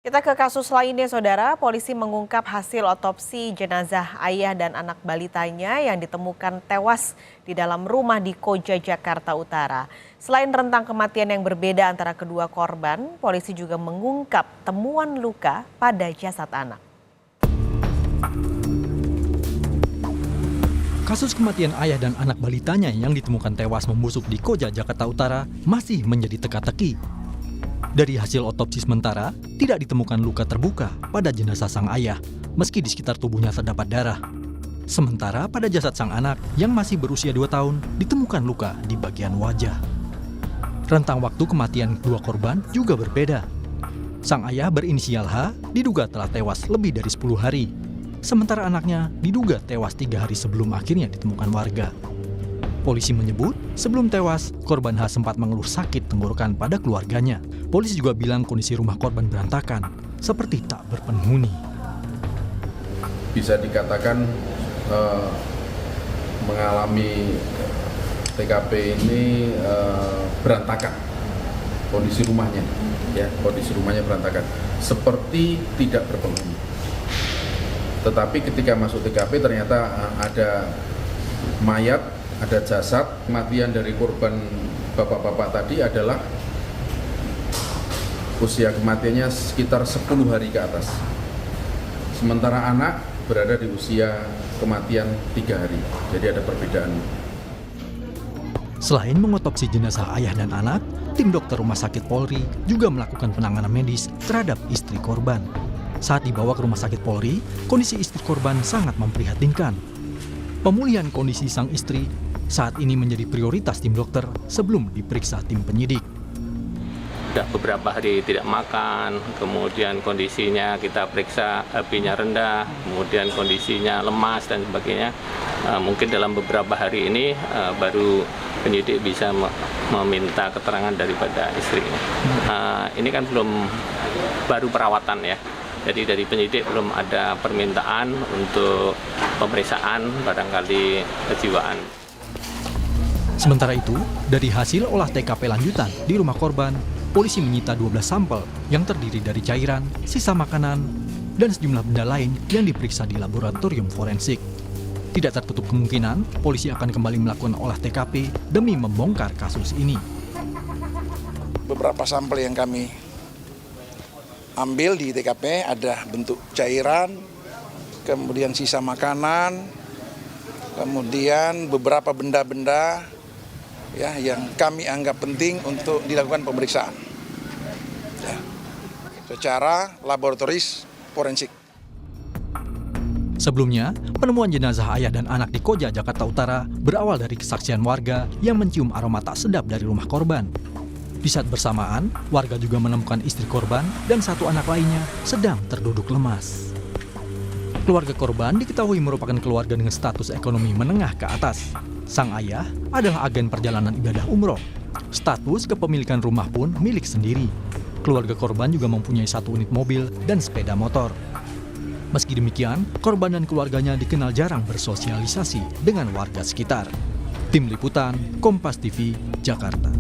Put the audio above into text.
Kita ke kasus lainnya, Saudara. Polisi mengungkap hasil otopsi jenazah ayah dan anak balitanya yang ditemukan tewas di dalam rumah di Koja, Jakarta Utara. Selain rentang kematian yang berbeda antara kedua korban, polisi juga mengungkap temuan luka pada jasad anak. Kasus kematian ayah dan anak balitanya yang ditemukan tewas membusuk di Koja, Jakarta Utara masih menjadi teka-teki. Dari hasil otopsi sementara, tidak ditemukan luka terbuka pada jenazah sang ayah, meski di sekitar tubuhnya terdapat darah. Sementara pada jasad sang anak yang masih berusia 2 tahun, ditemukan luka di bagian wajah. Rentang waktu kematian kedua korban juga berbeda. Sang ayah berinisial H diduga telah tewas lebih dari 10 hari. Sementara anaknya diduga tewas 3 hari sebelum akhirnya ditemukan warga. Polisi menyebut, sebelum tewas, korban H sempat mengeluh sakit tenggorokan pada keluarganya. Polisi juga bilang kondisi rumah korban berantakan, seperti tak berpenghuni. Bisa dikatakan mengalami TKP ini berantakan, kondisi rumahnya, kondisi rumahnya berantakan, seperti tidak berpenghuni. Tetapi ketika masuk TKP ternyata ada mayat, ada jasad. Kematian dari korban bapak-bapak tadi adalah usia kematiannya sekitar 10 hari ke atas. Sementara anak berada di usia kematian 3 hari. Jadi ada perbedaan. Selain mengotopsi jenazah ayah dan anak, tim dokter Rumah Sakit Polri juga melakukan penanganan medis terhadap istri korban. Saat dibawa ke Rumah Sakit Polri, kondisi istri korban sangat memprihatinkan. Pemulihan kondisi sang istri saat ini menjadi prioritas tim dokter sebelum diperiksa tim penyidik. Beberapa hari tidak makan, kemudian kondisinya kita periksa HP-nya rendah, kemudian kondisinya lemas dan sebagainya. Mungkin dalam beberapa hari ini baru penyidik bisa meminta keterangan daripada istri. Ini kan baru perawatan ya. Jadi dari penyidik belum ada permintaan untuk pemeriksaan barangkali kejiwaan. Sementara itu, dari hasil olah TKP lanjutan di rumah korban, polisi menyita 12 sampel yang terdiri dari cairan, sisa makanan, dan sejumlah benda lain yang diperiksa di laboratorium forensik. Tidak tertutup kemungkinan polisi akan kembali melakukan olah TKP demi membongkar kasus ini. Beberapa sampel yang kami ambil di TKP ada bentuk cairan, kemudian sisa makanan, kemudian beberapa benda-benda yang kami anggap penting untuk dilakukan pemeriksaan secara laboratoris forensik. Sebelumnya, penemuan jenazah ayah dan anak di Koja, Jakarta Utara berawal dari kesaksian warga yang mencium aroma tak sedap dari rumah korban. Di saat bersamaan, warga juga menemukan istri korban dan satu anak lainnya sedang terduduk lemas. Keluarga korban diketahui merupakan keluarga dengan status ekonomi menengah ke atas. Sang ayah adalah agen perjalanan ibadah umroh. Status kepemilikan rumah pun milik sendiri. Keluarga korban juga mempunyai 1 unit mobil dan sepeda motor. Meski demikian, korban dan keluarganya dikenal jarang bersosialisasi dengan warga sekitar. Tim Liputan, Kompas TV, Jakarta.